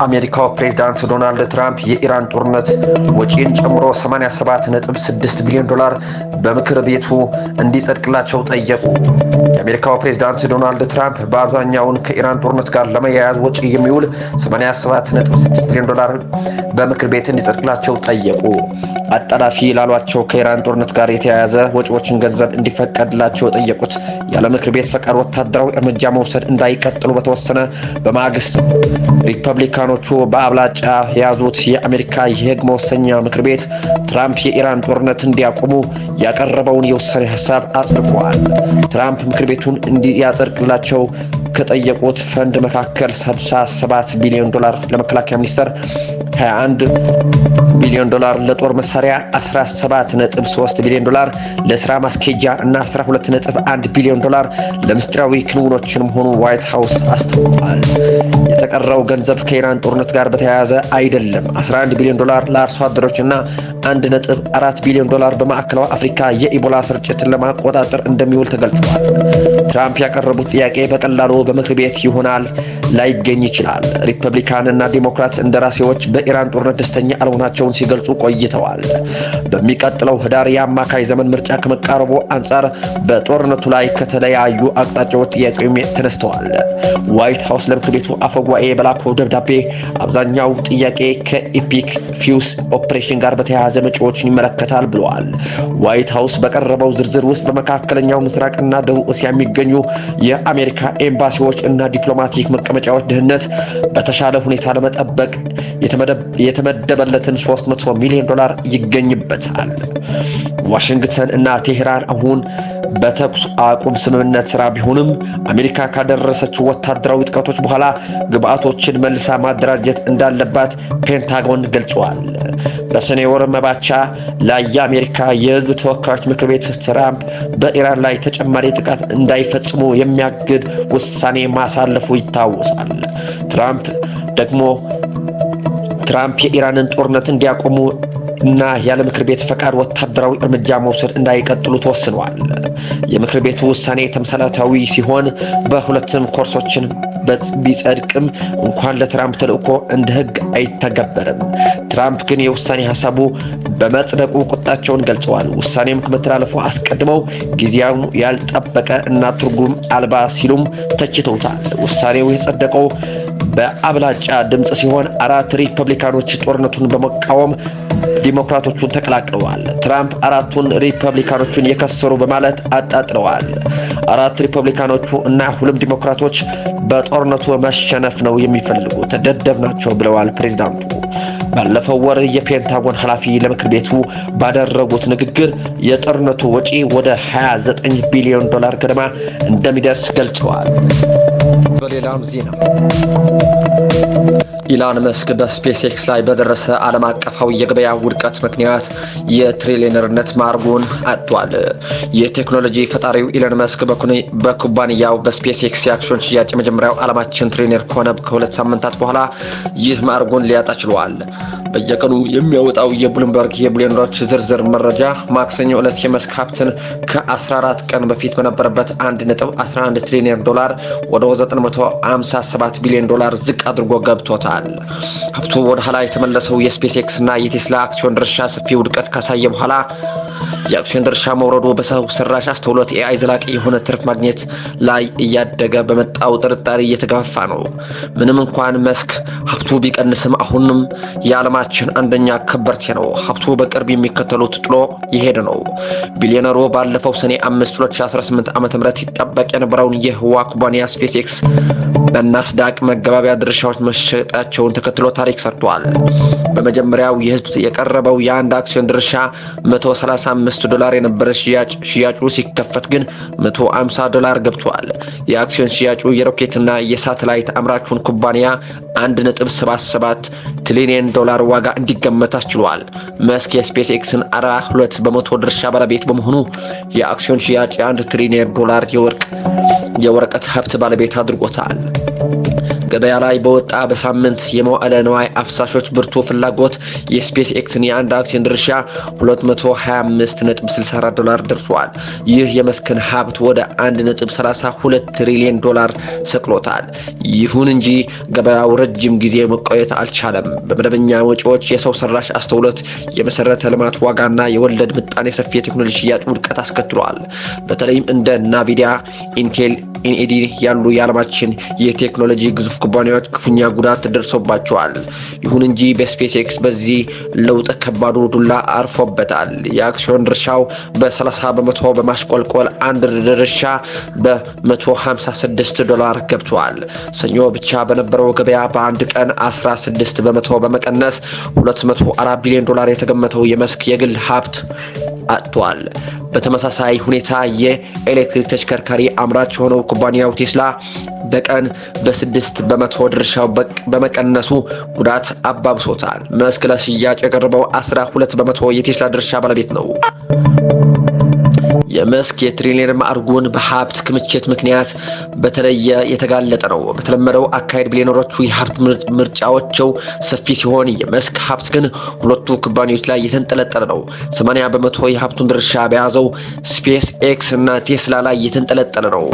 የአሜሪካው ፕሬዝዳንት ዶናልድ ትራምፕ የኢራን ጦርነት ወጪን ጨምሮ 87.6 ቢሊዮን ዶላር በምክር ቤቱ እንዲጸድቅላቸው ጠየቁ። የአሜሪካው ፕሬዝዳንት ዶናልድ ትራምፕ በአብዛኛውን ከኢራን ጦርነት ጋር ለመያያዝ ወጪ የሚውል 87.6 ቢሊዮን ዶላር በምክር ቤት እንዲጸድቅላቸው ጠየቁ። አጣዳፊ ላሏቸው ከኢራን ጦርነት ጋር የተያያዘ ወጪዎችን ገንዘብ እንዲፈቀድላቸው ጠየቁት። ያለ ምክር ቤት ፈቃድ ወታደራዊ እርምጃ መውሰድ እንዳይቀጥሉ በተወሰነ በማግስቱ ሪፐብሊካኖቹ በአብላጫ የያዙት የአሜሪካ የሕግ መወሰኛ ምክር ቤት ትራምፕ የኢራን ጦርነት እንዲያቆሙ ያቀረበውን የውሳኔ ሀሳብ አጽድቋል። ትራምፕ ምክር ቤቱን እንዲያጸድቅላቸው ከጠየቁት ፈንድ መካከል 67 ቢሊዮን ዶላር ለመከላከያ ሚኒስቴር፣ 21 ቢሊዮን ዶላር ለጦር መሳሪያ፣ 17.3 ቢሊዮን ዶላር ለስራ ማስኬጃ እና 12.1 ቢሊዮን ዶላር ለምስጢራዊ ክንውኖችን መሆኑ ዋይት ሃውስ አስታውቋል። የተቀረው ገንዘብ ከኢራን ጦርነት ጋር በተያያዘ አይደለም። 11 ቢሊዮን ዶላር ለአርሶ አደሮች እና 1.4 ቢሊዮን ዶላር በማዕከላዊ አፍሪካ የኢቦላ ስርጭትን ለማቆጣጠር እንደሚውል ተገልጿል። ትራምፕ ያቀረቡት ጥያቄ በቀላሉ በምክር ቤት ይሆናል ላይገኝ ይችላል። ሪፐብሊካን እና ዲሞክራት እንደራሴዎች በኢራን ጦርነት ደስተኛ አለመሆናቸውን ሲገልጹ ቆይተዋል። በሚቀጥለው ህዳር የአማካይ ዘመን ምርጫ ከመቃረቡ አንጻር በጦርነቱ ላይ ከተለያዩ አቅጣጫዎች ጥያቄዎች ተነስተዋል። ዋይት ሃውስ ለምክር ቤቱ አፈጉባኤ በላከው ደብዳቤ አብዛኛው ጥያቄ ከኢፒክ ፊውስ ኦፕሬሽን ጋር በተያያዘ መጪዎችን ይመለከታል ብለዋል። ዋይት ሃውስ በቀረበው ዝርዝር ውስጥ በመካከለኛው ምስራቅና ደቡብ እስያ የሚገኙ የአሜሪካ ኤምባሲዎች እና ዲፕሎማቲክ መቀመጫዎች ደህንነት በተሻለ ሁኔታ ለመጠበቅ የተመደበለትን 300 ሚሊዮን ዶላር ይገኝበታል። ዋሽንግተን እና ቴህራን አሁን በተኩስ አቁም ስምምነት ስራ ቢሆንም አሜሪካ ካደረሰችው ወታደራዊ ጥቃቶች በኋላ ግብአቶችን መልሳ ማደራጀት እንዳለባት ፔንታጎን ገልጿል። በሰኔ ወር መባቻ ላይ የአሜሪካ የህዝብ ተወካዮች ምክር ቤት ትራምፕ በኢራን ላይ ተጨማሪ ጥቃት እንዳይፈጽሙ የሚያግድ ውሳኔ ማሳለፉ ይታወሳል። ትራምፕ የኢራንን ጦርነት እንዲያቆሙ እና ያለ ምክር ቤት ፈቃድ ወታደራዊ እርምጃ መውሰድ እንዳይቀጥሉ ተወስኗል። የምክር ቤቱ ውሳኔ ተምሳሌታዊ ሲሆን በሁለቱም ኮርሶችን ቢጸድቅም እንኳን ለትራምፕ ተልእኮ እንደ ህግ አይተገበርም። ትራምፕ ግን የውሳኔ ሀሳቡ በመጽደቁ ቁጣቸውን ገልጸዋል። ውሳኔም ከመተላለፉ አስቀድመው ጊዜያዊ ያልጠበቀ እና ትርጉም አልባ ሲሉም ተችተውታል። ውሳኔው የጸደቀው በአብላጫ ድምጽ ሲሆን 4 ሪፐብሊካኖች ጦርነቱን በመቃወም ዲሞክራቶቹን ተቀላቅለዋል። ትራምፕ 4ቱን ሪፐብሊካኖችን የከሰሩ በማለት አጣጥለዋል። 4 ሪፐብሊካኖቹ እና 2 ዲሞክራቶች በጦርነቱ መሸነፍ ነው የሚፈልጉት፣ ደደብ ናቸው ብለዋል ፕሬዝዳንቱ። ባለፈው ወር የፔንታጎን ኃላፊ ለምክር ቤቱ ባደረጉት ንግግር የጦርነቱ ወጪ ወደ 29 ቢሊዮን ዶላር ገደማ እንደሚደርስ ገልጸዋል። በሌላም ዜና ኢላን መስክ በስፔስ ኤክስ ላይ በደረሰ ዓለም አቀፋዊ የገበያ ውድቀት ምክንያት የትሪሊየነርነት ማዕረጉን አጥቷል። የቴክኖሎጂ ፈጣሪው ኢላን መስክ በኩባንያው በስፔስ ኤክስ የአክሲዮን ሽያጭ መጀመሪያው ዓለማችን ትሪሊየነር ከሆነ ከ2 ሳምንታት በኋላ ይህ ማዕረጉን ሊያጣ ችሏል። በየቀኑ የሚያወጣው የብሉምበርግ የቢሊዮነሮች ዝርዝር መረጃ ማክሰኞ ዕለት የመስክ ሀብትን ከ14 ቀን በፊት በነበረበት 1.11 ትሪሊየን ዶላር ወደ 957 ቢሊዮን ዶላር ዝቅ አድርጎ ገብቶታል። ሀብቱ ወደ ኋላ የተመለሰው የስፔስ ኤክስ እና የቴስላ አክሲዮን ድርሻ ሰፊ ውድቀት ካሳየ በኋላ የአክሲዮን ድርሻ መውረዱ በሰው ሰራሽ አስተውሎት ኤአይ ዘላቂ የሆነ ትርፍ ማግኘት ላይ እያደገ በመጣው ጥርጣሬ እየተገፋፋ ነው። ምንም እንኳን መስክ ሀብቱ ቢቀንስም አሁንም የዓለማችን አንደኛ ከበርቴ ነው። ሀብቱ በቅርብ የሚከተሉት ጥሎ ይሄድ ነው። ቢሊዮነሩ ባለፈው ሰኔ 5 2018 ዓ.ም ይጠበቅ የነበረውን የህዋ ኩባንያ ስፔስ ኤክስ በናስዳቅ መገባቢያ ድርሻዎች መሸጣቸውን ተከትሎ ታሪክ ሰርቷል። በመጀመሪያው የህዝብ የቀረበው የአንድ አክሲዮን ድርሻ $135 የነበረ ሽያጩ ሲከፈት ግን $150 ገብቷል። የአክሲዮን ሽያጩ የሮኬትና የሳተላይት አምራቹን ኩባንያ $1.77 ትሪሊየን ዋጋ እንዲገመት አስችሏል። መስክ የስፔስ ኤክስን 42% ድርሻ ባለቤት በመሆኑ የአክሲዮን ሽያጭ $1 ትሪሊየን የወረቀት ሀብት ባለቤት አድርጎታል። ገበያ ላይ በወጣ በሳምንት የመዋዕለ ንዋይ አፍሳሾች ብርቱ ፍላጎት የስፔስ ኤክስን የአንድ አክሲዮን ድርሻ $225.64 ደርሷል። ይህ የመስክን ሀብት ወደ $1.32 ትሪሊዮን ሰቅሎታል። ይሁን እንጂ ገበያው ረጅም ጊዜ መቆየት አልቻለም። በመደበኛ ወጪዎች፣ የሰው ሰራሽ አስተውሎት፣ የመሰረተ ልማት ዋጋና የወለድ ምጣኔ ሰፊ የቴክኖሎጂ ሽያጭ ውድቀት አስከትሏል። በተለይም እንደ ናቪዲያ፣ ኢንቴል፣ ኢንኤዲ ያሉ የዓለማችን የቴክኖሎጂ ግዙፍ ኩባንያዎች ክፉኛ ጉዳት ደርሶባቸዋል። ይሁን እንጂ በስፔስ ኤክስ በዚህ ለውጥ ከባዱ ዱላ አርፎበታል። የአክሲዮን ድርሻው በ30% በማሽቆልቆል አንድ ድርሻ $156 ገብቷል። ሰኞ ብቻ በነበረው ገበያ በአንድ ቀን 16% በመቀነስ $204 ቢሊዮን የተገመተው የመስክ የግል ሀብት አጥቷል። በተመሳሳይ ሁኔታ የኤሌክትሪክ ተሽከርካሪ አምራች የሆነው ኩባንያው ቴስላ በቀን በ6% ድርሻው በመቀነሱ ጉዳት አባብሶታል። መስክ ለሽያጭ የቀረበው 12% የቴስላ ድርሻ ባለቤት ነው። የመስክ የትሪሊየን ማዕርጉን በሀብት ክምችት ምክንያት በተለየ የተጋለጠ ነው። በተለመደው አካሄድ ቢሊዮነሮቹ የሀብት ምርጫዎቸው ሰፊ ሲሆን የመስክ ሀብት ግን ሁለቱ ኩባንያዎች ላይ የተንጠለጠለ ነው። 80% የሀብቱን ድርሻ በያዘው ስፔስ ኤክስ እና ቴስላ ላይ የተንጠለጠለ ነው።